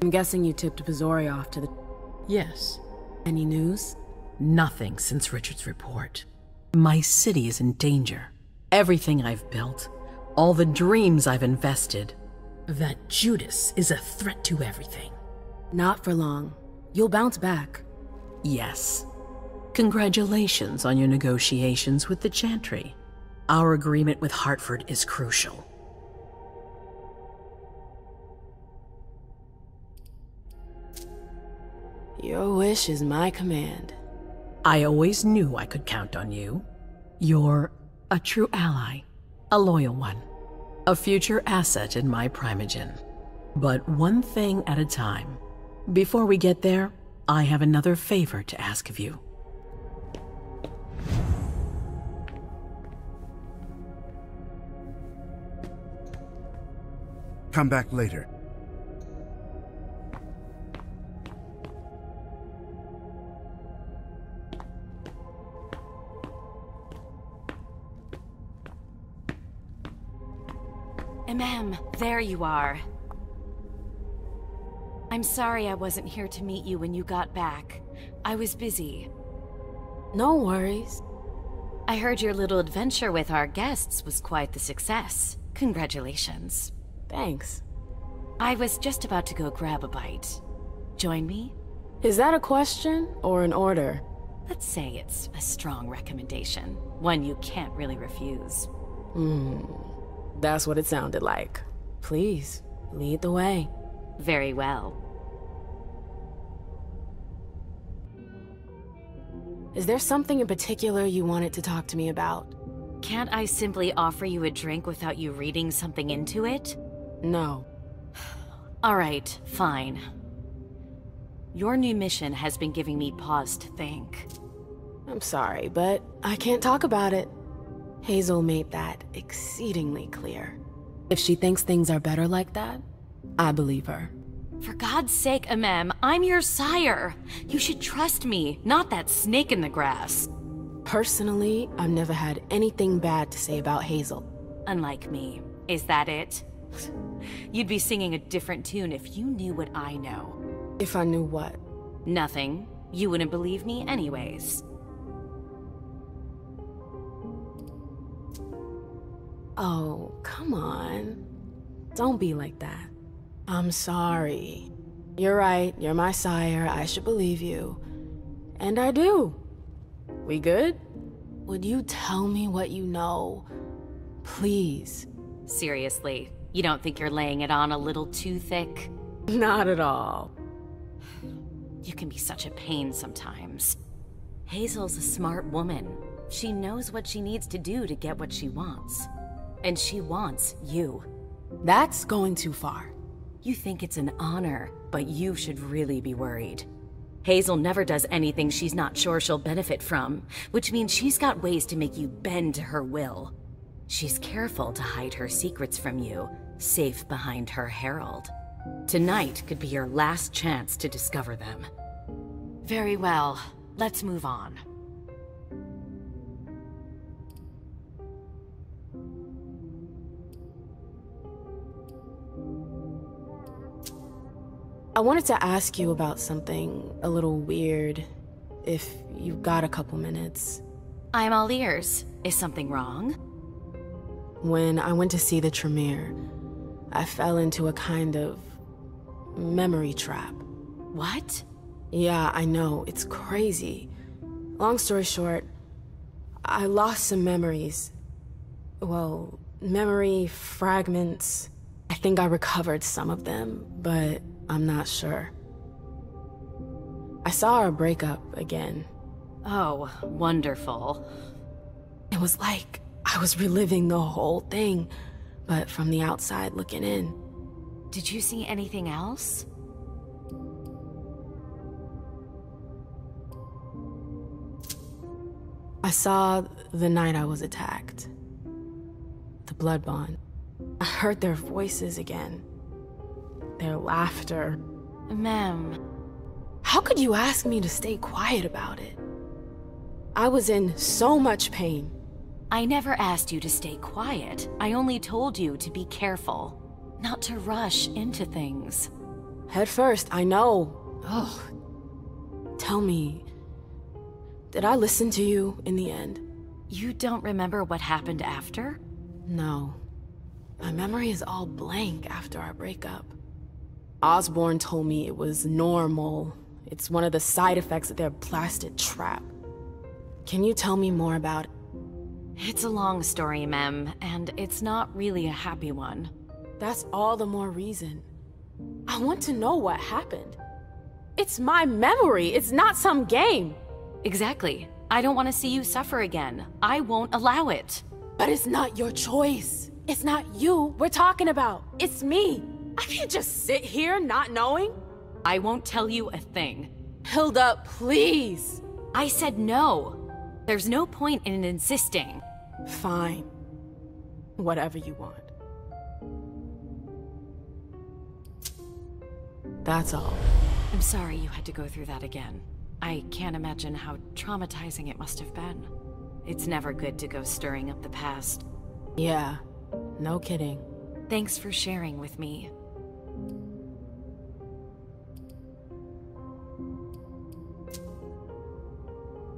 I'm guessing you tipped Bazori off to the... Yes. Any news? Nothing since Richard's report. My city is in danger. Everything I've built, all the dreams I've invested. That Judas is a threat to everything. Not for long. You'll bounce back. Yes. Congratulations on your negotiations with the Chantry. Our agreement with Hartford is crucial. Your wish is my command. I always knew I could count on you. You're a true ally, a loyal one, a future asset in my primogen. But one thing at a time. Before we get there, I have another favor to ask of you. Come back later. Ma'am, there you are. I'm sorry I wasn't here to meet you when you got back. I was busy. No worries. I heard your little adventure with our guests was quite the success. Congratulations. Thanks. I was just about to go grab a bite. Join me? Is that a question or an order? Let's say it's a strong recommendation. One you can't really refuse. That's what it sounded like. Please, lead the way. Very well. Is there something in particular you wanted to talk to me about? Can't I simply offer you a drink without you reading something into it? No. All right, fine. Your new mission has been giving me pause to think. I'm sorry, but I can't talk about it. Hazel made that exceedingly clear. If she thinks things are better like that, I believe her. For God's sake, Amem, I'm your sire. You should trust me, not that snake in the grass. Personally, I've never had anything bad to say about Hazel. Unlike me. Is that it? You'd be singing a different tune if you knew what I know. If I knew what? Nothing. You wouldn't believe me anyways. Oh, come on. Don't be like that. I'm sorry. You're right, you're my sire, I should believe you. And I do. We good? Would you tell me what you know? Please. Seriously, you don't think you're laying it on a little too thick? Not at all. You can be such a pain sometimes. Hazel's a smart woman. She knows what she needs to do to get what she wants. And she wants you. That's going too far. You think it's an honor, but you should really be worried. Hazel never does anything she's not sure she'll benefit from, which means she's got ways to make you bend to her will. She's careful to hide her secrets from you, safe behind her herald. Tonight could be your last chance to discover them. Very well, let's move on. I wanted to ask you about something a little weird, if you've got a couple minutes. I'm all ears. Is something wrong? When I went to see the Tremere, I fell into a kind of memory trap. What? Yeah, I know, it's crazy. Long story short, I lost some memories. Well, memory fragments. I think I recovered some of them, but I'm not sure. I saw our breakup again. Oh, wonderful. It was like I was reliving the whole thing, but from the outside looking in. Did you see anything else? I saw the night I was attacked. The blood bond. I heard their voices again. Their laughter. Ma'am. How could you ask me to stay quiet about it? I was in so much pain. I never asked you to stay quiet. I only told you to be careful. Not to rush into things. Head first, I know. Ugh. Tell me, did I listen to you in the end? You don't remember what happened after? No. My memory is all blank after our breakup. Osborne told me it was normal. It's one of the side effects of their blasted trap. Can you tell me more about it? It's a long story, Mem, and it's not really a happy one. That's all the more reason. I want to know what happened. It's my memory, it's not some game. Exactly. I don't want to see you suffer again. I won't allow it. But it's not your choice. It's not you we're talking about. It's me. I can't just sit here not knowing. I won't tell you a thing. Hilda, please. I said no. There's no point in insisting. Fine. Whatever you want. That's all. I'm sorry you had to go through that again. I can't imagine how traumatizing it must have been. It's never good to go stirring up the past. Yeah, no kidding. Thanks for sharing with me.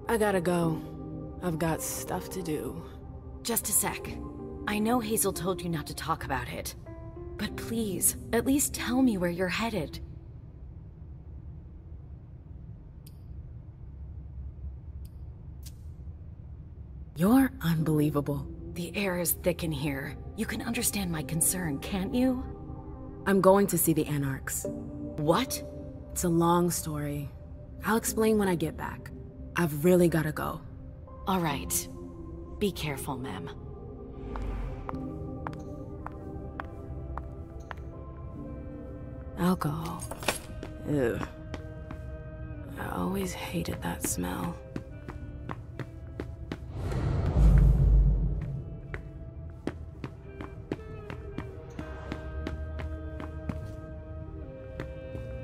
I gotta go. I've got stuff to do. Just a sec. I know Hazel told you not to talk about it. But please, at least tell me where you're headed. You're unbelievable. The air is thick in here. You can understand my concern, can't you? I'm going to see the Anarchs. What? It's a long story. I'll explain when I get back. I've really gotta go. All right. Be careful, Mem. Alcohol. Ew. I always hated that smell.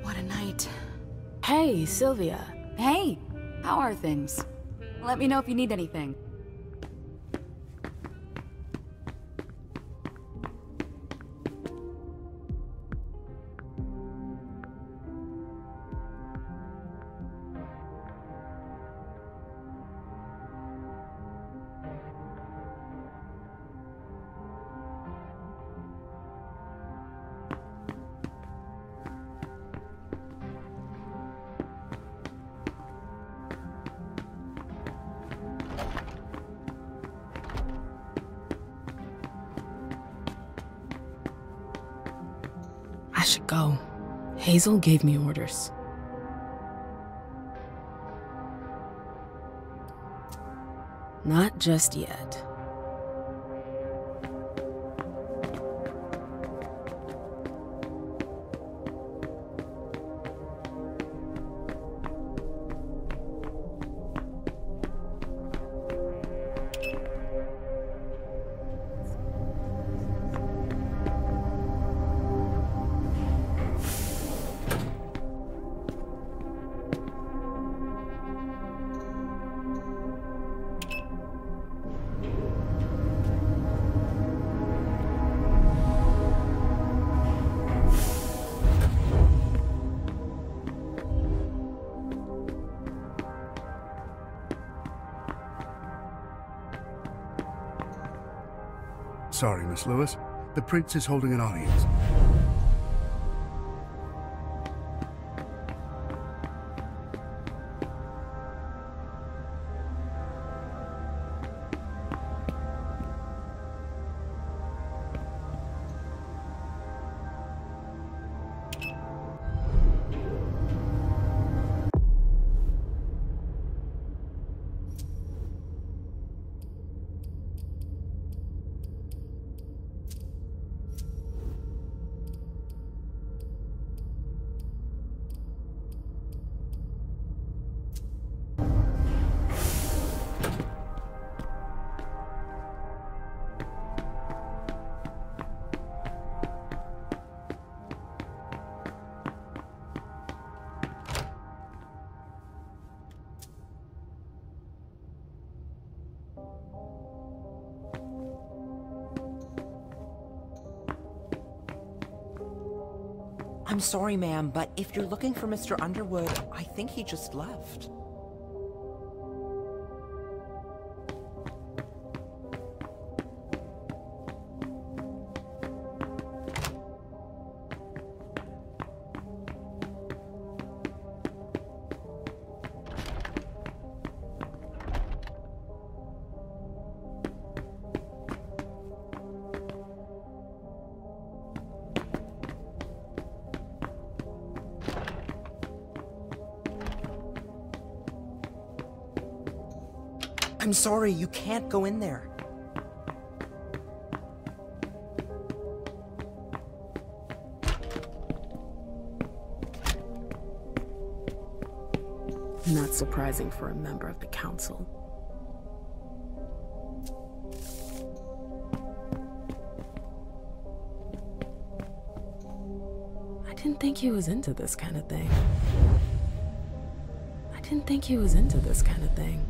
What a night. Hey, Sylvia. Hey, how are things? Let me know if you need anything. I should go. Hazel gave me orders. Not just yet. Sorry, Miss Lewis. The Prince is holding an audience. I'm sorry, ma'am, but if you're looking for Mr. Underwood, I think he just left. I'm sorry, you can't go in there. Not surprising for a member of the council. I didn't think he was into this kind of thing. I didn't think he was into this kind of thing.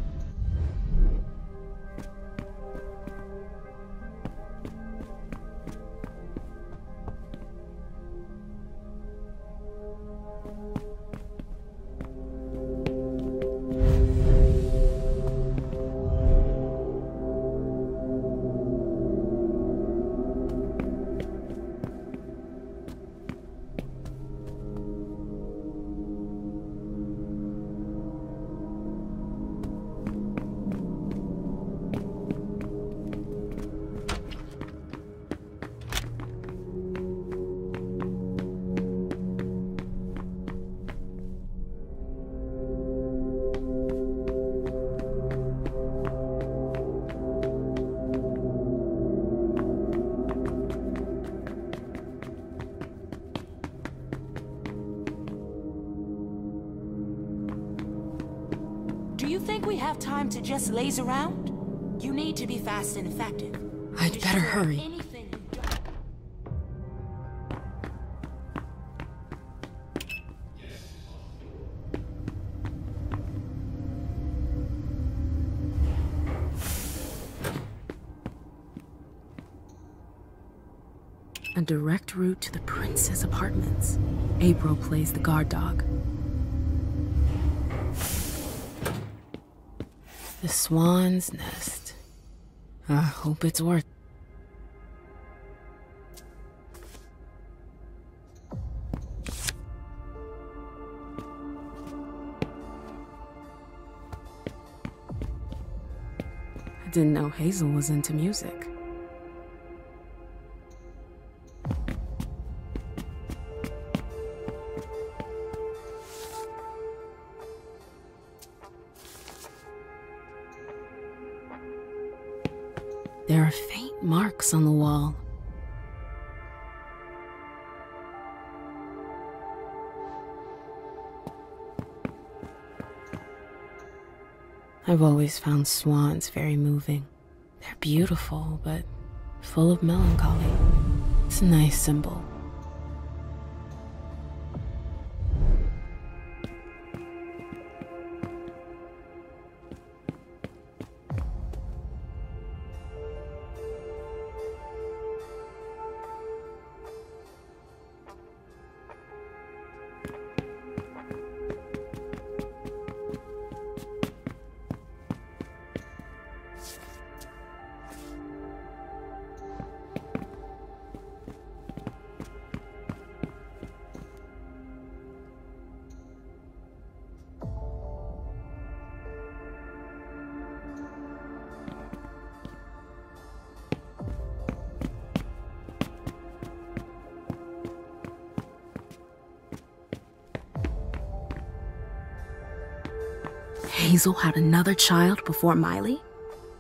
Do you think we have time to just laze around? You need to be fast and effective. I'd better hurry. Anything you do- A direct route to the prince's apartments. April plays the guard dog. The Swan's nest. I hope it's worth. I didn't know Hazel was into music. There are faint marks on the wall. I've always found swans very moving. They're beautiful, but full of melancholy. It's a nice symbol. Hazel had another child before Miley?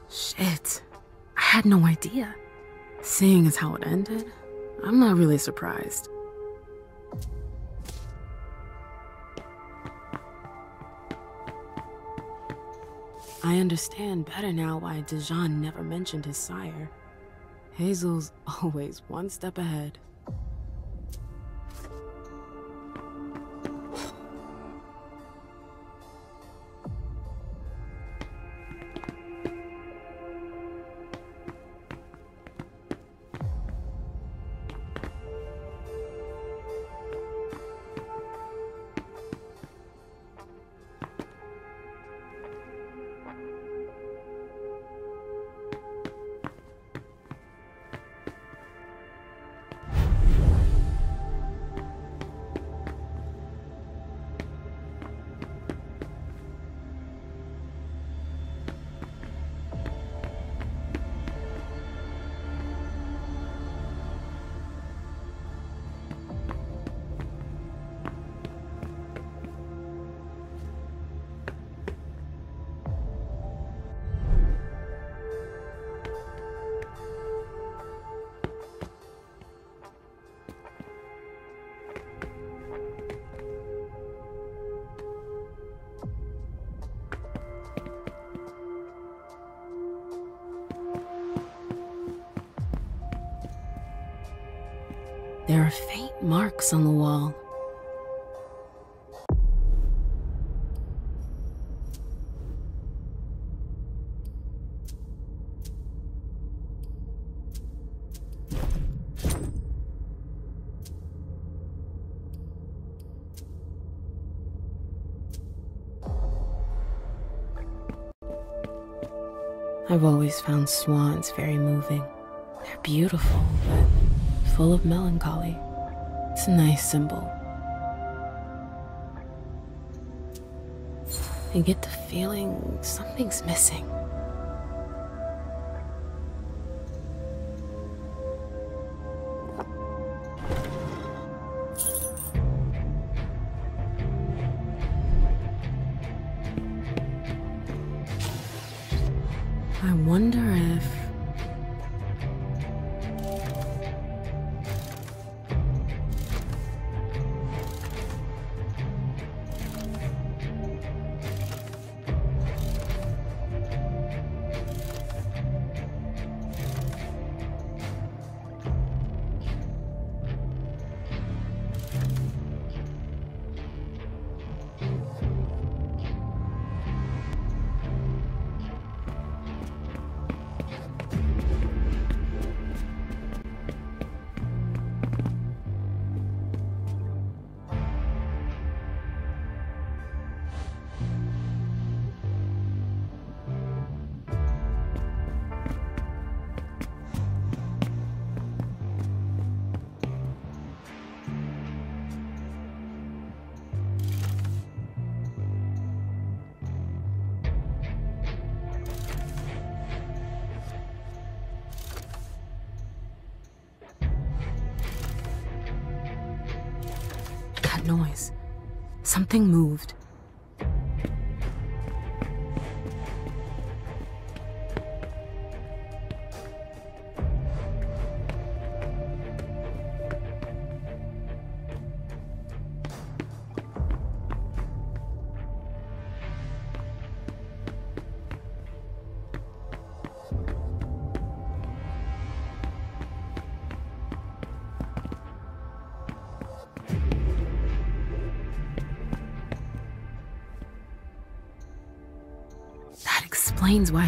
Shit, I had no idea. Seeing as how it ended, I'm not really surprised. I understand better now why Dijon never mentioned his sire. Hazel's always one step ahead. There are faint marks on the wall. I've always found swans very moving. They're beautiful, but full of melancholy. It's a nice symbol. I get the feeling something's missing. I wonder if... That noise. Something moved. Explains why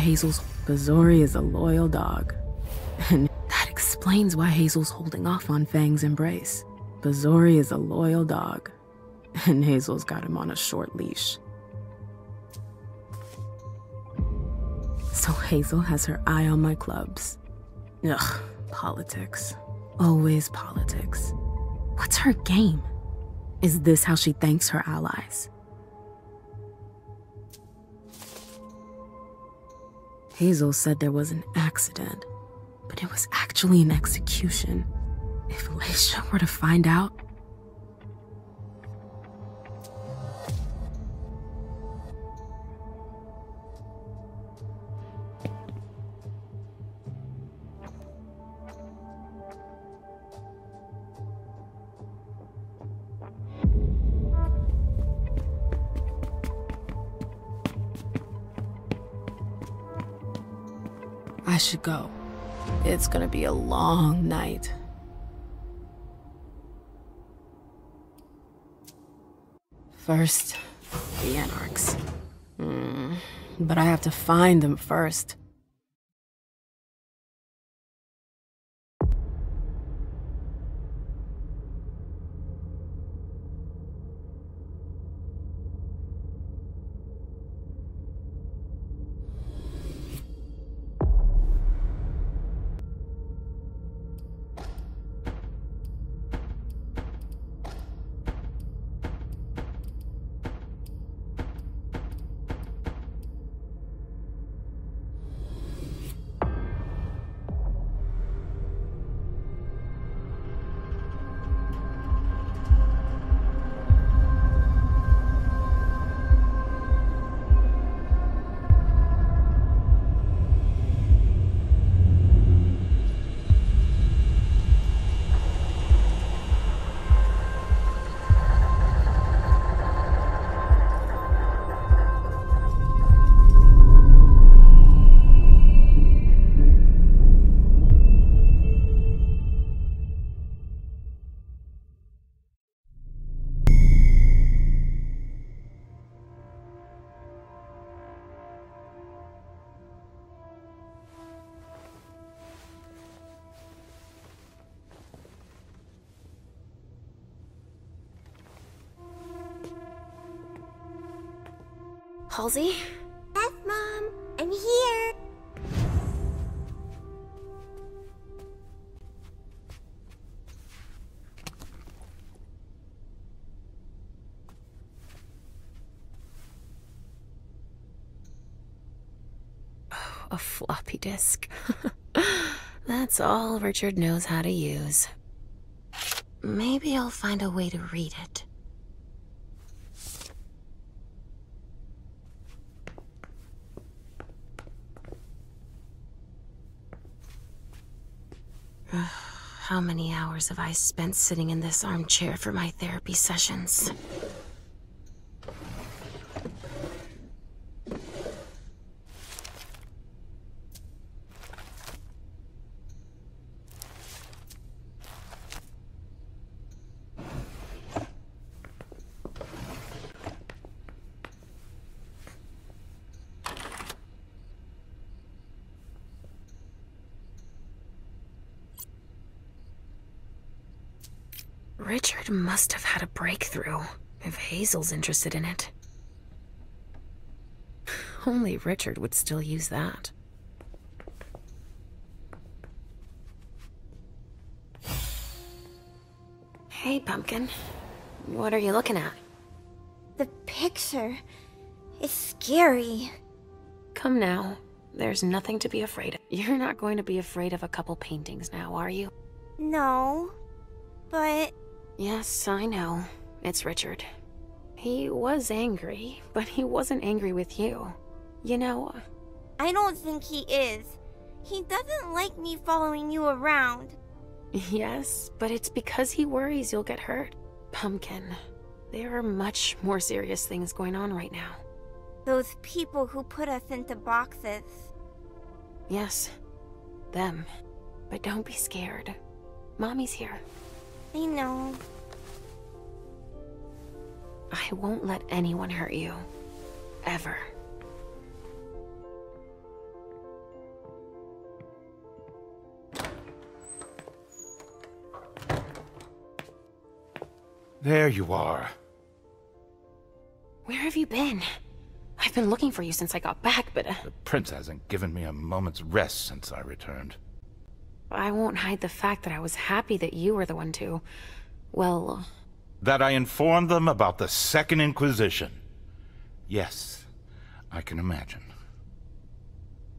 Bazori is a loyal dog. And that explains why Hazel's holding off on Fang's embrace. Bazori is a loyal dog, and Hazel's got him on a short leash. So Hazel has her eye on my clubs. Ugh, politics. Always politics. What's her game? Is this how she thanks her allies? Hazel said there was an accident, but it was actually an execution. If Leisha were to find out... I should go. It's gonna be a long night. First, the Anarchs. But I have to find them first. Halsey? Yes, Mom. I'm here. A floppy disk. That's all Richard knows how to use. Maybe I'll find a way to read it. How many hours have I spent sitting in this armchair for my therapy sessions? Richard must have had a breakthrough, if Hazel's interested in it. Only Richard would still use that. Hey, Pumpkin. What are you looking at? The picture is scary. Come now. There's nothing to be afraid of. You're not going to be afraid of a couple paintings now, are you? No, but... Yes, I know. It's Richard. He was angry, but he wasn't angry with you. You know... I don't think he is. He doesn't like me following you around. Yes, but it's because he worries you'll get hurt. Pumpkin, there are much more serious things going on right now. Those people who put us into boxes. Yes, them. But don't be scared. Mommy's here. I know. I won't let anyone hurt you. Ever. There you are. Where have you been? I've been looking for you since I got back, but... The prince hasn't given me a moment's rest since I returned. I won't hide the fact that I was happy that you were the one to... well... That I informed them about the Second Inquisition. Yes, I can imagine.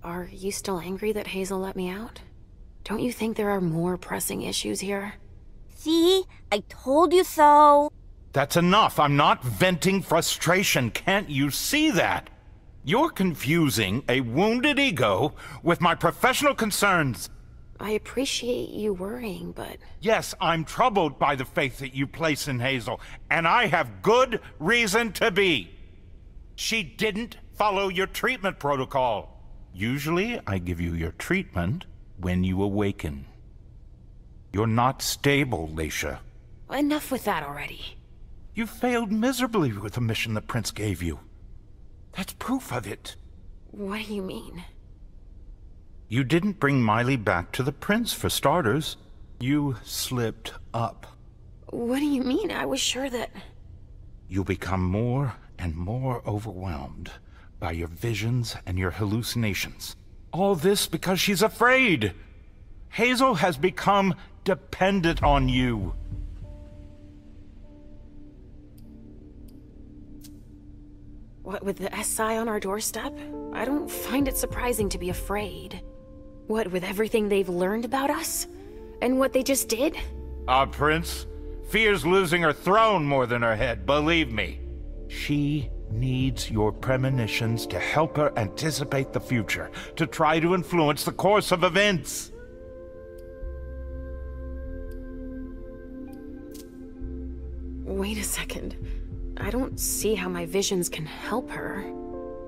Are you still angry that Hazel let me out? Don't you think there are more pressing issues here? See? I told you so. That's enough. I'm not venting frustration. Can't you see that? You're confusing a wounded ego with my professional concerns. I appreciate you worrying, but... Yes, I'm troubled by the faith that you place in Hazel, and I have good reason to be. She didn't follow your treatment protocol. Usually, I give you your treatment when you awaken. You're not stable, Leisha. Enough with that already. You failed miserably with the mission the Prince gave you. That's proof of it. What do you mean? You didn't bring Miley back to the Prince, for starters. You slipped up. What do you mean? I was sure that... You become more and more overwhelmed by your visions and your hallucinations. All this because she's afraid. Hazel has become dependent on you. What, with the SI on our doorstep? I don't find it surprising to be afraid. What, with everything they've learned about us? And what they just did? Our Prince fears losing her throne more than her head, believe me. She needs your premonitions to help her anticipate the future, to try to influence the course of events. Wait a second. I don't see how my visions can help her.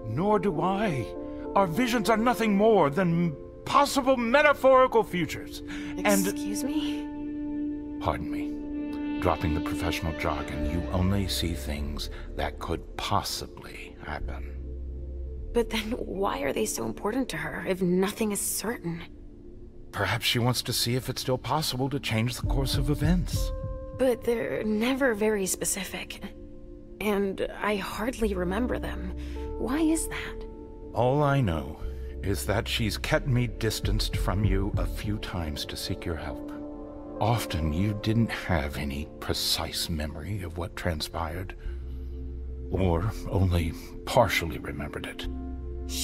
Nor do I. Our visions are nothing more than possible metaphorical futures. Excuse me? Pardon me. Dropping the professional jargon, you only see things that could possibly happen. But then why are they so important to her if nothing is certain? Perhaps she wants to see if it's still possible to change the course of events. But they're never very specific. And I hardly remember them. Why is that? All I know is that she's kept me distanced from you a few times to seek your help. Often you didn't have any precise memory of what transpired, or only partially remembered it. Is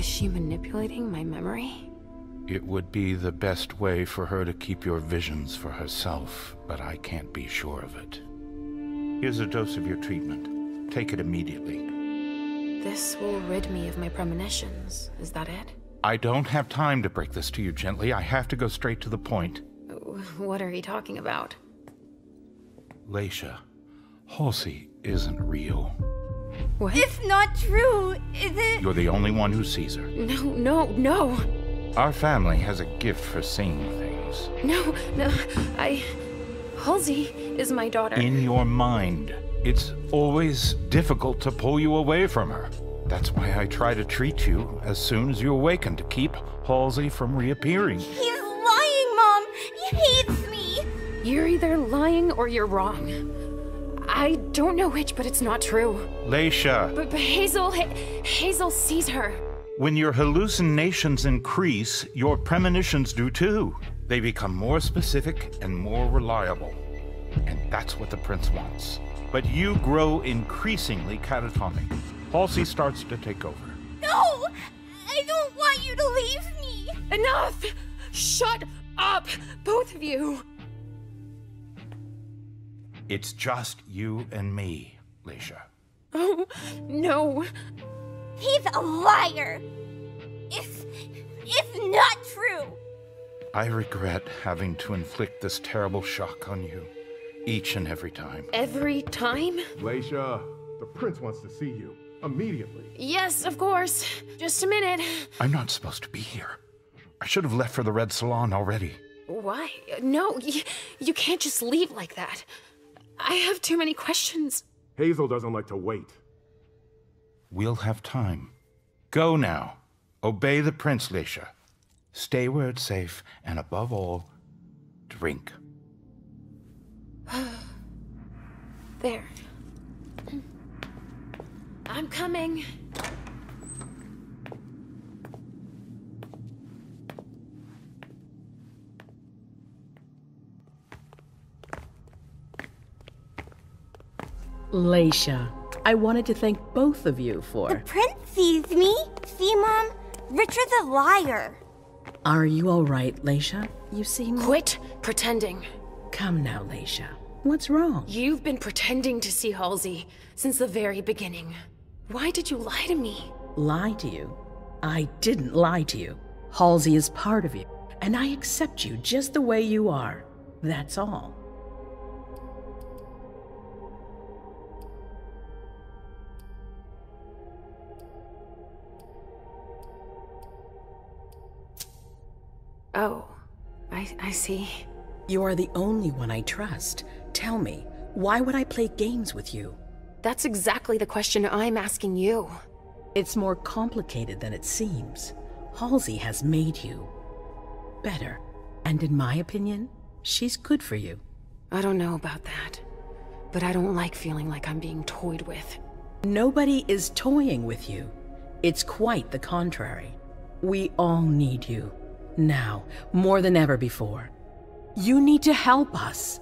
she manipulating my memory? It would be the best way for her to keep your visions for herself, but I can't be sure of it. Here's a dose of your treatment. Take it immediately. This will rid me of my premonitions. Is that it? I don't have time to break this to you gently. I have to go straight to the point. What are you talking about? Leisha, Halsey isn't real. What? It's not true, is it? You're the only one who sees her. No. Our family has a gift for seeing things. No, Halsey is my daughter. In your mind. It's always difficult to pull you away from her. That's why I try to treat you as soon as you awaken, to keep Halsey from reappearing. He's lying, Mom! He hates me! You're either lying or you're wrong. I don't know which, but it's not true. Leisha! But Hazel sees her. When your hallucinations increase, your premonitions do too. They become more specific and more reliable. And that's what the prince wants. But you grow increasingly catatonic. Halsey starts to take over. No! I don't want you to leave me! Enough! Shut up, both of you! It's just you and me, Leisha. Oh, no. He's a liar! It's not true! I regret having to inflict this terrible shock on you, each and every time. Every time? Leisha, the prince wants to see you. Immediately. Yes, of course. Just a minute. I'm not supposed to be here. I should have left for the Red Salon already. Why? No, you can't just leave like that. I have too many questions. Hazel doesn't like to wait. We'll have time. Go now. Obey the prince, Leisha. Stay where it's safe, and above all, drink. There. I'm coming. Leisha, I wanted to thank both of you for... The prince sees me. See, Mom? Richard's a liar. Are you all right, Leisha? You seem... Quit pretending. Come now, Leisha. What's wrong? You've been pretending to see Halsey since the very beginning. Why did you lie to me? Lie to you? I didn't lie to you. Halsey is part of you, and I accept you just the way you are. That's all. Oh, I see. You are the only one I trust. Tell me, why would I play games with you? That's exactly the question I'm asking you. It's more complicated than it seems. Halsey has made you better. And in my opinion, she's good for you. I don't know about that, but I don't like feeling like I'm being toyed with. Nobody is toying with you. It's quite the contrary. We all need you. Now, more than ever before. You need to help us.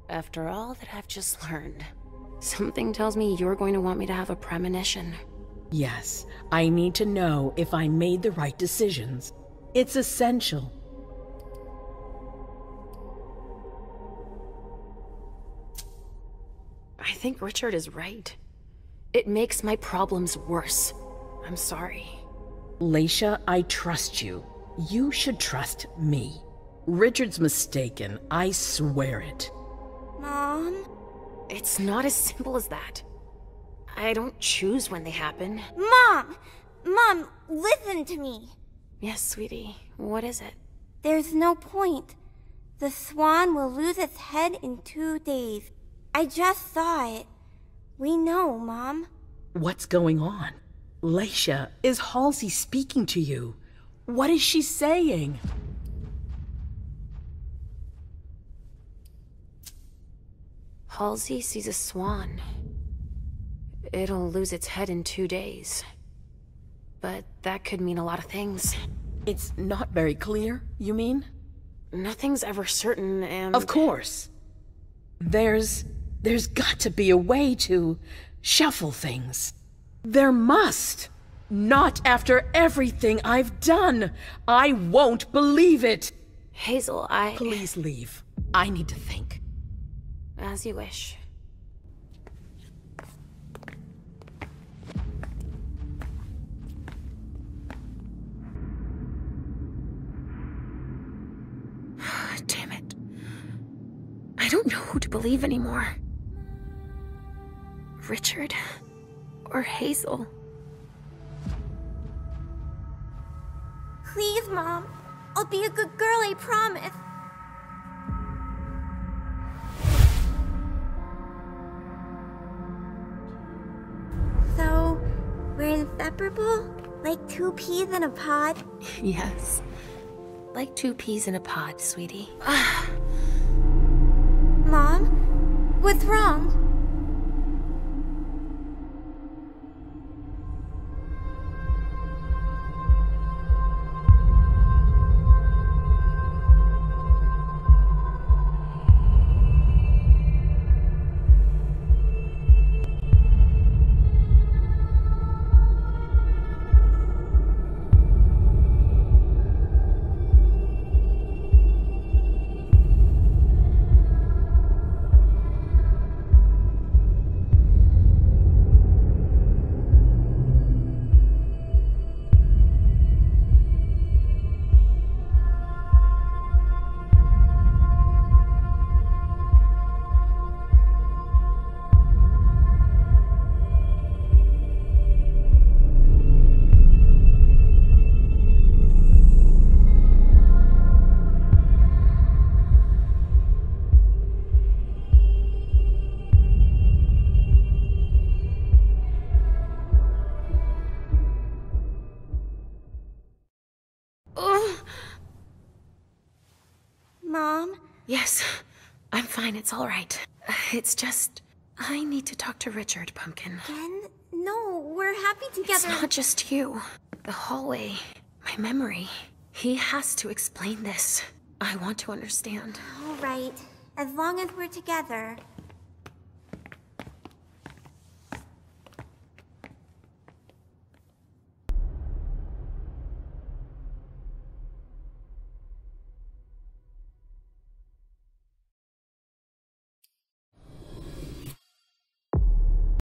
After all that I've just learned, something tells me you're going to want me to have a premonition. Yes, I need to know if I made the right decisions. It's essential. I think Richard is right. It makes my problems worse. I'm sorry. Leisha, I trust you. You should trust me. Richard's mistaken, I swear it. Mom? It's not as simple as that. I don't choose when they happen. Mom! Mom, listen to me. Yes, sweetie. What is it? There's no point. The Swan will lose its head in 2 days. I just saw it. We know, Mom. What's going on? Leisha, is Halsey speaking to you? What is she saying? Halsey sees a swan. It'll lose its head in 2 days. But that could mean a lot of things. It's not very clear, you mean? Nothing's ever certain, and... Of course. There's got to be a way to shuffle things. There must. Not after everything I've done. I won't believe it. Hazel, Please leave. I need to think. As you wish. Damn it. I don't know who to believe anymore. Richard or Hazel. Please, Mom. I'll be a good girl, I promise. So, we're inseparable? Like 2 peas in a pod? Yes. Like 2 peas in a pod, sweetie. Mom? What's wrong? Mom? Yes, I'm fine, it's all right. It's just, I need to talk to Richard, Pumpkin. Again? No, we're happy together. It's not just you. The hallway, my memory. He has to explain this. I want to understand. All right, as long as we're together.